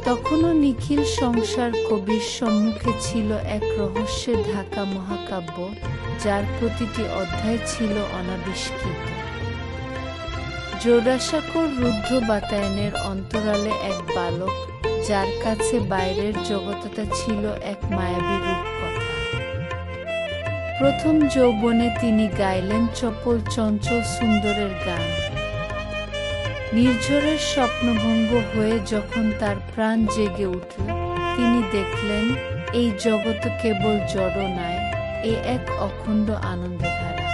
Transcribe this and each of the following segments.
তখনও নিখিল সংসার কবির সম্মুখে ছিল এক রহস্যে ঢাকা মহাকাব্য, যার প্রতিটি অধ্যায় ছিল অনাবিষ্কৃত। জোড়াসাঁকোর রুদ্ধ বাতায়নের অন্তরালে এক বালক, যার কাছে বাইরের জগৎটা ছিল এক মায়াবী রূপকথা। প্রথম যৌবনে তিনি গাইলেন চপল চঞ্চল সুন্দরের গান। নির্ঝরের স্বপ্নভঙ্গ হয়ে যখন তার প্রাণ জেগে উঠল, তিনি দেখলেন এই জগৎ কেবল জড় নয়, এ এক অখণ্ড আনন্দধারা।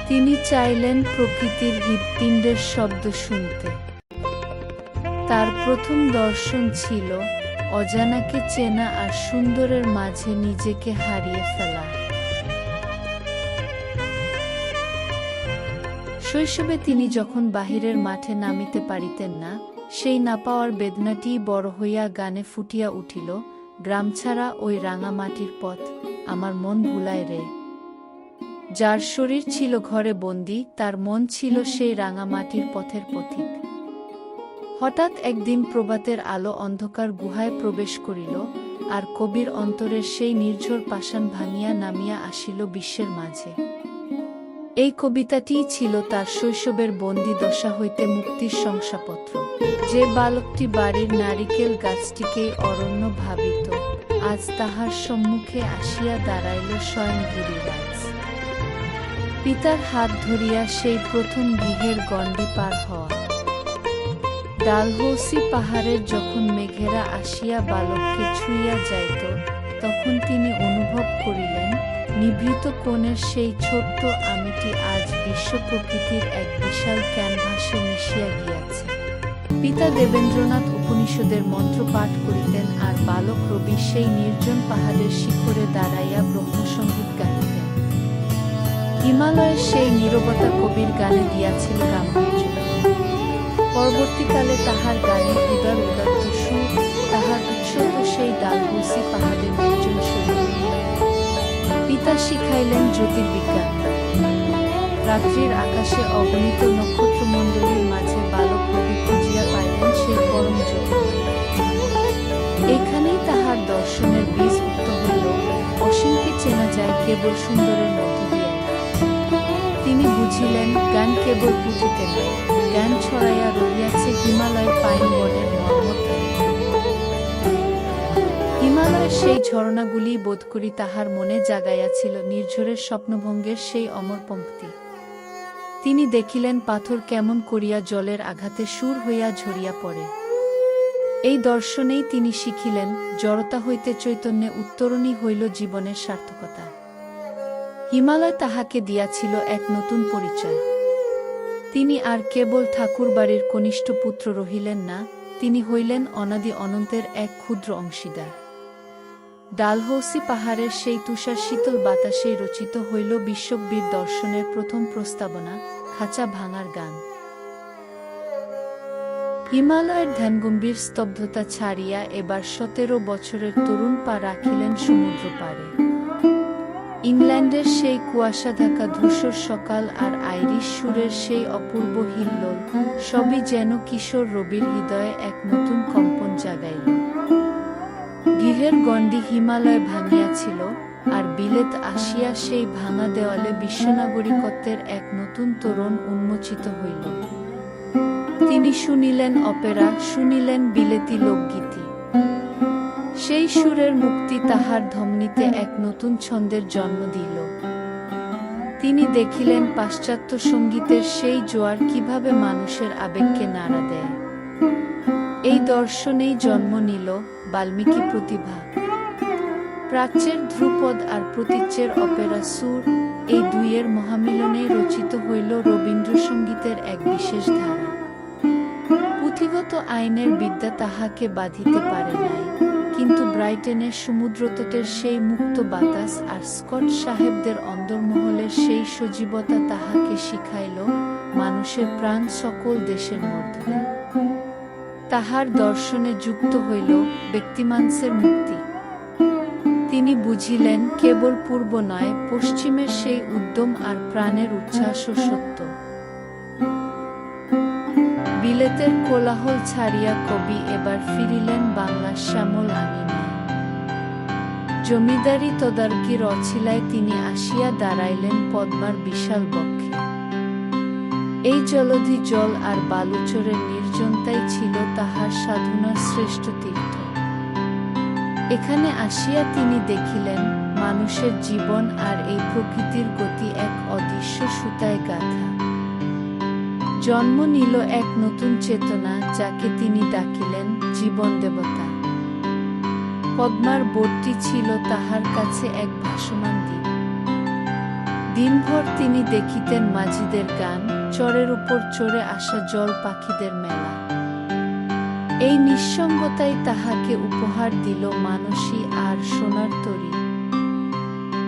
তিনি চাইলেন প্রকৃতির হৃৎপিণ্ডের শব্দ শুনতে। তার প্রথম দর্শন ছিল অজানাকে চেনা আর সুন্দরের মাঝে নিজেকে হারিয়ে ফেলা। শৈশবে তিনি যখন বাহিরের মাঠে নামিতে পারিতেন না, সেই না পাওয়ার বেদনাটিই বড় হইয়া গানে ফুটিয়া উঠিল, গ্রাম ছাড়া ওই রাঙা মাটির পথ, আমার মন ভুলায় রে। যার শরীর ছিল ঘরে বন্দী, তার মন ছিল সেই রাঙা মাটির পথের পথিক। হঠাৎ একদিন প্রভাতের আলো অন্ধকার গুহায় প্রবেশ করিল, আর কবির অন্তরের সেই নির্ঝর পাষাণ ভাঙিয়া নামিয়া আসিল বিশ্বের মাঝে। এই কবিতাটিই ছিল তার শৈশবের বন্দী দশা হইতে মুক্তির শংসাপত্র। যে বালকটি বাড়ির নারিকেল গাছটিকেই অরণ্য ভাবিত, আজ তাহার সম্মুখে আসিয়া দাঁড়াইল স্বয়ং গিরিরাজ। পিতার হাত ধরিয়া সেই প্রথম গৃহের গণ্ডি পার হওয়া। ডালহৌসি পাহাড়ের যখন মেঘেরা আসিয়া বালককে ছুঁইয়া যাইত, তখন তিনি অনুভব করিলেন নিভৃত কোণের সেই ছোট্ট আমিটি আজ বিশ্ব প্রকৃতির এক বিশাল ক্যানভাসে মিশিয়া গিয়াছে। পিতা দেবেন্দ্রনাথ উপনিষদের মন্ত্র পাঠ করিতেন, আর বালক রবি সেই নির্জন পাহাড়ের শিখরে দাঁড়াইয়া ব্রহ্মসঙ্গীত গাহিতেন। হিমালয়ের সেই নীরবতা কবির গানে দিয়াছিল গাম্ভীর্য। পরবর্তীকালে তাহার গানে উদার উদাত্ত সুর, তাহার উৎসত সেই ডালহৌসি পাহাড়ের নির্জন শরীর। পিতা শিখাইলেন জ্যোতির্বিজ্ঞান। রাত্রির আকাশে অগণিত নক্ষত্রমণ্ডলীর মাঝে বালক রবি খুঁজিয়া পাইলেন সেই পরম জ্যোতি। এখানেই তাহার দর্শনের বীজ উক্ত হইল, অসীমকে চেনা যায় কেবল সুন্দরের মধ্য দিয়া। তিনি বুঝিলেন জ্ঞান কেবল পুঁথিতে নয়, জ্ঞান ছড়াইয়া রহিয়াছে হিমালয়ের পাইন বনের মর্মধ্বনি। হিমালয়ের সেই ঝরনাগুলি বোধ করি তাহার মনে জাগাইয়াছিল নির্ঝরের স্বপ্নভঙ্গের সেই অমর পঙ্ক্তি। তিনি দেখিলেন পাথর কেমন করিয়া জলের আঘাতে সুর হইয়া ঝরিয়া পড়ে। এই দর্শনেই তিনি শিখিলেন জড়তা হইতে চৈতন্যে উত্তরণই হইল জীবনের সার্থকতা। হিমালয় তাহাকে দিয়াছিল এক নতুন পরিচয়। তিনি আর কেবল ঠাকুরবাড়ির কনিষ্ঠ পুত্র রহিলেন না, তিনি হইলেন অনাদি অনন্তের এক ক্ষুদ্র অংশীদার। ডালহৌসি পাহাড়ের সেই তুষার শীতল বাতাসেই রচিত হইল বিশ্ববীর দর্শনের প্রথম প্রস্তাবনা, খাঁচা ভাঙার গান। হিমালয়ের ধ্যানগম্ভীর স্তব্ধতা ছাড়িয়া এবার 17 বছরের তরুণ পা রাখিলেন সমুদ্র পাড়ে। ইংল্যান্ডের সেই কুয়াশা ঢাকা ধূসর সকাল আর আইরিশ সুরের সেই অপূর্ব হিল্লোল, সবই যেন কিশোর রবির হৃদয়ে এক নতুন কম্পন জাগাইল। গৃহের গণ্ডি হিমালয় ভাঙিয়াছিল, আর বিলেত আসিয়া সেই ভাঙা দেওয়ালে বিশ্বনাগরিকত্বের এক নতুন তোরণ উন্মোচিত হইল। তিনি শুনিলেন অপেরা, শুনিলেন বিলেতি লোকগীতি। সেই সুরের মুক্তি তাহার ধমনীতে এক নতুন ছন্দের জন্ম দিল। তিনি দেখিলেন পাশ্চাত্য সঙ্গীতের সেই জোয়ার কিভাবে মানুষের আবেগকে নাড়া দেয়। এই দর্শনেই জন্ম নিল বাল্মীকি প্রতিভা। প্রাচ্যের ধ্রুপদ আর প্রতীচ্যের অপেরা সুর, এই দুইয়ের মহামিলনেই রচিত হইল রবীন্দ্রসঙ্গীতের এক বিশেষ ধারা। পুঁথিগত আইনের বিদ্যা তাহাকে বাঁধিতে পারে নাই, কিন্তু ব্রাইটনের সমুদ্রতটের সেই মুক্ত বাতাস আর স্কট সাহেবদের অন্দরমহলের সেই সজীবতা তাহাকে শিখাইল মানুষের প্রাণ সকল দেশের মধ্যে। তাহার দর্শনে যুক্ত হইল ব্যক্তিমানসের মুক্তি। তিনি বুঝিলেন কেবল পূর্ব নয়, পশ্চিমের সেই উদ্যম আর প্রাণের উচ্ছ্বাস ও সত্য। সিলেটের কোলাহল ছাড়িয়া কবি এবার ফিরিলেন বাংলার শ্যামল আঙিনায়। জমিদারি তদারকির অছিলায় তিনি আসিয়া দাঁড়াইলেন পদ্মার বিশাল বক্ষে। এই জলধি জল আর বালুচরের নির্জনতাই ছিল তাহার সাধনার শ্রেষ্ঠ তীর্থ। এখানে আসিয়া তিনি দেখিলেন মানুষের জীবন আর এই প্রকৃতির গতি এক অদৃশ্য সুতায় গাঁথা। জন্ম নিল এক নতুন চেতনা, যাকে তিনি ডাকিলেন জীবন দেবতা। পদ্মার বোটটি ছিল তাহার কাছে এক ভাসমান দ্বীপ। দিনভর তিনি দেখিতেন মাঝিদের গান, চরের উপর চড়ে আসা জল পাখিদের মেলা। এই নিঃসঙ্গতাই তাহাকে উপহার দিল মানসী আর সোনার তরী।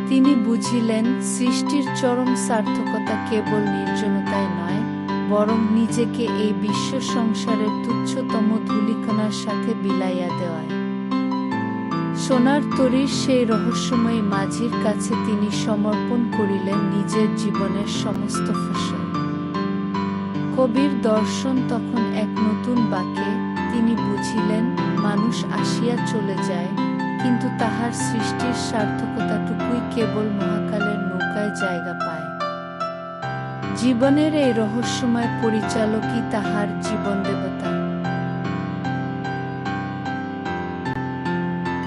তিনি বুঝিলেন সৃষ্টির চরম সার্থকতা কেবল নির্জনতায় নয়, বরং নিজেকে এই বিশ্ব সংসারের তুচ্ছতম ধূলিকণার সাথে বিলাইয়া দেওয়ায়। সোনার তরীর সেই রহস্যময়ী মাঝির কাছে তিনি সমর্পণ করিলেন নিজের জীবনের সমস্ত ফসল। কবির দর্শন তখন এক নতুন বাঁকে। তিনি বুঝিলেন মানুষ আসিয়া চলে যায়, কিন্তু তাহার সৃষ্টির সার্থকতাটুকুই কেবল মহাকালের নৌকায় জায়গা পায়। জীবনের এই রহস্যময় পরিচালকই তাহার জীবন দেবতা।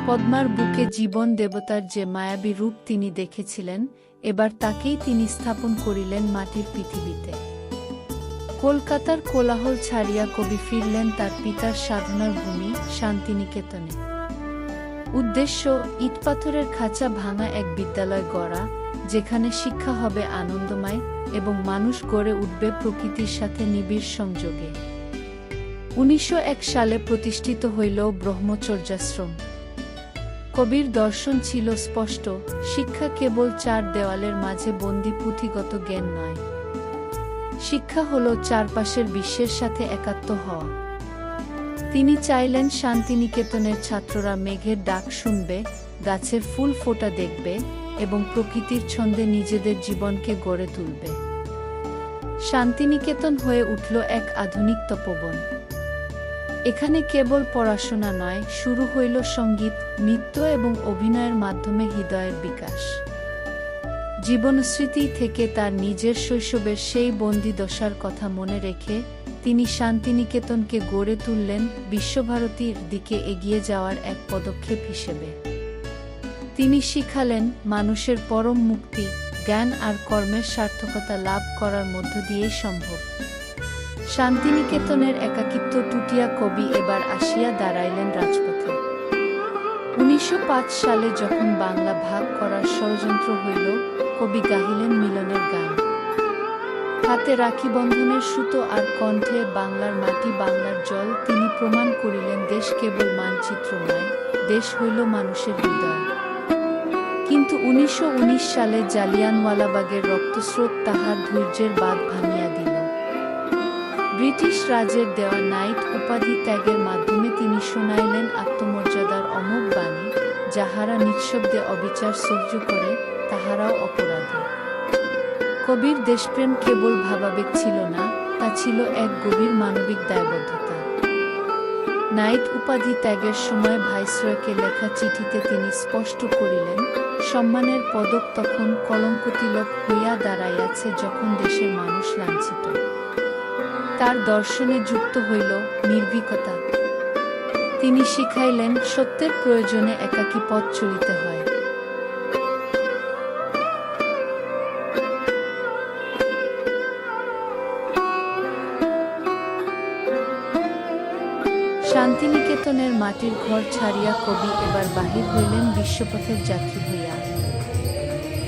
পদ্মার বুকে জীবন দেবতার যে মায়াবী রূপ তিনি দেখেছিলেন, এবার তাকেই তিনি স্থাপন করিলেন মাটির পৃথিবীতে। কলকাতার কোলাহল ছাড়িয়া কবি ফিরলেন তার পিতার সাধনার ভূমি শান্তিনিকেতনে। উদ্দেশ্য ইটপাথরের খাঁচা ভাঙা এক বিদ্যালয় গড়া, যেখানে শিক্ষা হবে আনন্দময় এবং মানুষ গড়ে উঠবে প্রকৃতির সাথে নিবিড় সংযোগে। 1901 সালে প্রতিষ্ঠিত হইল ব্রহ্মচর্যাশ্রম। কবির দর্শন ছিল স্পষ্ট, শিক্ষা কেবল চার দেওয়ালের মাঝে বন্দি পুঁথিগত জ্ঞান নয়। শিক্ষা হল চারপাশের বিশ্বের সাথে একাত্ম হওয়া। তিনি চাইলেন শান্তিনিকেতনের ছাত্ররা মেঘের ডাক শুনবে, গাছের ফুল ফোটা দেখবে এবং প্রকৃতির ছন্দে নিজেদের জীবনকে গড়ে তুলবে। শান্তিনিকেতন হয়ে উঠল এক আধুনিক তপোবন। এখানে কেবল পড়াশোনা নয়, শুরু হইল সঙ্গীত, নৃত্য এবং অভিনয়ের মাধ্যমে হৃদয়ের বিকাশ। জীবনস্মৃতি থেকে তার নিজের শৈশবের সেই বন্দি দশার কথা মনে রেখে তিনি শান্তিনিকেতনকে গড়ে তুললেন বিশ্বভারতীর দিকে এগিয়ে যাওয়ার এক পদক্ষেপ হিসেবে। তিনি শিখালেন মানুষের পরম মুক্তি জ্ঞান আর কর্মের সার্থকতা লাভ করার মধ্য দিয়েই সম্ভব। শান্তিনিকেতনের একাকিত্ব টুটিয়া কবি এবার আসিয়া দাঁড়াইলেন রাজপথে। 1905 সালে যখন বাংলা ভাগ করার ষড়যন্ত্র হইল, কবি গাহিলেন মিলনের গান। হাতে রাখি বন্ধনের সুতো আর কণ্ঠে বাংলার মাটি বাংলার জল। তিনি প্রমাণ করিলেন দেশ কেবল মানচিত্র নয়, দেশ হইল মানুষের হৃদয়। কিন্তু 1919 সালে জালিয়ানওয়ালাবাগের রক্তস্রোত তাহার ধৈর্যের বাঁধ ভাঙিয়া দিল। ব্রিটিশ রাজের দেওয়া নাইট উপাধি ত্যাগের মাধ্যমে তিনি শোনাইলেন আত্মমর্যাদার অমোঘ বাণী, যাহারা নিঃশব্দে অবিচার সহ্য করে তাহারাও অপরাধী। কবির দেশপ্রেম কেবল ভাবাবেগ ছিল না, তা ছিল এক গভীর মানবিক দায়বদ্ধতা। নাইট উপাধি ত্যাগের সময় ভাইসরয়কে লেখা চিঠিতে তিনি স্পষ্ট করিলেন, সম্মানের পদক তখন কলঙ্কতিলক হইয়া দাঁড়াইয়াছে যখন দেশের মানুষ লাঞ্ছিত। তার দর্শনে যুক্ত হইল নির্ভীকতা। তিনি শিখাইলেন সত্যের প্রয়োজনে একাকী পথ চলিতে হয়। শান্তিনিকেতনের মাটির ঘর ছাড়িয়া কবি এবার বাহির হইলেন বিশ্বপথের যাত্রী হইয়া।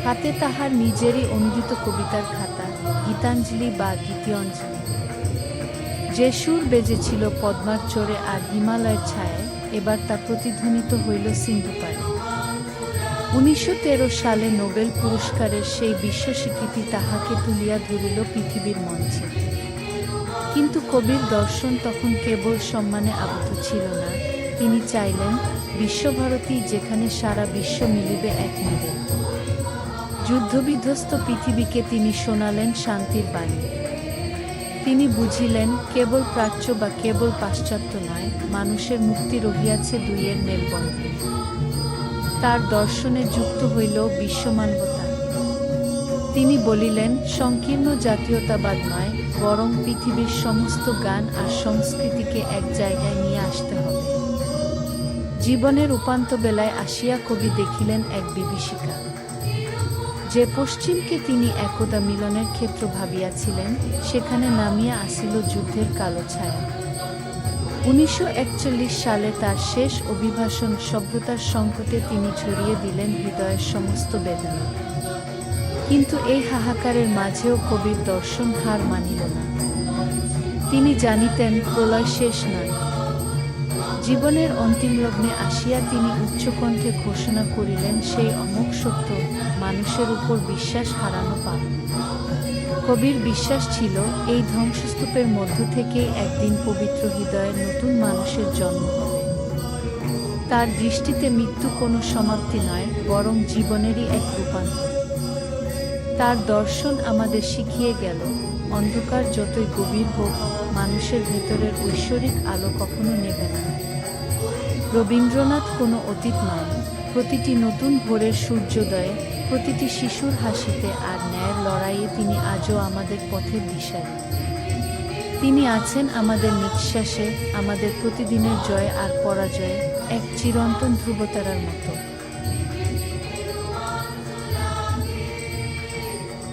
হাতে তাহার নিজেরই অনুদিত কবিতার খাতা, গীতাঞ্জলি বা গীতিয়ঞ্জলি। যে সুর বেজেছিল পদ্মার চরে আর হিমালয়ের ছায়ায়, এবার তা প্রতিধ্বনিত হইল সিন্ধুপাড়ে। 1913 সালে নোবেল পুরস্কারের সেই বিশ্ব স্বীকৃতি তাহাকে তুলিয়া ধরিল পৃথিবীর মঞ্চে। কিন্তু কবির দর্শন তখন কেবল সম্মানে আবদ্ধ ছিল না, তিনি চাইলেন বিশ্বভারতী, যেখানে সারা বিশ্ব মিলিবে এক নীড়ে। যুদ্ধবিধ্বস্ত পৃথিবীকে তিনি শোনালেন শান্তির বাণী। তিনি বুঝিলেন কেবল প্রাচ্য বা কেবল পাশ্চাত্য নয়, মানুষের মুক্তি রহিয়াছে দুইয়ের মেলবন্ধনে। তার দর্শনে যুক্ত হইল বিশ্বমানবতা। তিনি বলিলেন, সংকীর্ণ জাতীয়তাবাদ নয়, বরং পৃথিবীর সমস্ত গান আর সংস্কৃতিকে এক জায়গায় নিয়ে আসতে হবে। জীবনের উপান্তবেলায় আসিয়া কবি দেখিলেন এক বিভীষিকা। যে পশ্চিমকে তিনি একদা মিলনের ক্ষেত্র ভাবিয়াছিলেন, সেখানে নামিয়া আসিল যুদ্ধের কালো ছায়া। 1941 সালে তার শেষ অভিভাষণ সভ্যতার সংকটে তিনি ছড়িয়ে দিলেন হৃদয়ের সমস্ত বেদনা। কিন্তু এই হাহাকারের মাঝেও কবির দর্শন হার মানিল না। তিনি জানিতেন প্রলয় শেষ নয়। জীবনের অন্তিম লগ্নে আসিয়া তিনি উচ্চকণ্ঠে ঘোষণা করিলেন সেই অমোঘ সত্য, মানুষের উপর বিশ্বাস হারানো পাপ। কবির বিশ্বাস ছিল এই ধ্বংসস্তূপের মধ্য থেকেই একদিন পবিত্র হৃদয়ের নতুন মানুষের জন্ম হবে। তার দৃষ্টিতে মৃত্যু কোনো সমাপ্তি নয়, বরং জীবনেরই এক রূপান্তর। তার দর্শন আমাদের শিখিয়ে গেল, অন্ধকার যতই গভীর হোক, মানুষের ভেতরের ঐশ্বরিক আলো কখনো নেবে না। রবীন্দ্রনাথ কোনো অতীত নয়, প্রতিটি নতুন ভোরের সূর্যোদয়ে, প্রতিটি শিশুর হাসিতে আর ন্যায়ের লড়াইয়ে তিনি আজও আমাদের পথের দিশারি। তিনি আছেন আমাদের নিঃশ্বাসে, আমাদের প্রতিদিনের জয় আর পরাজয়ে, এক চিরন্তন ধ্রুবতারার মতো।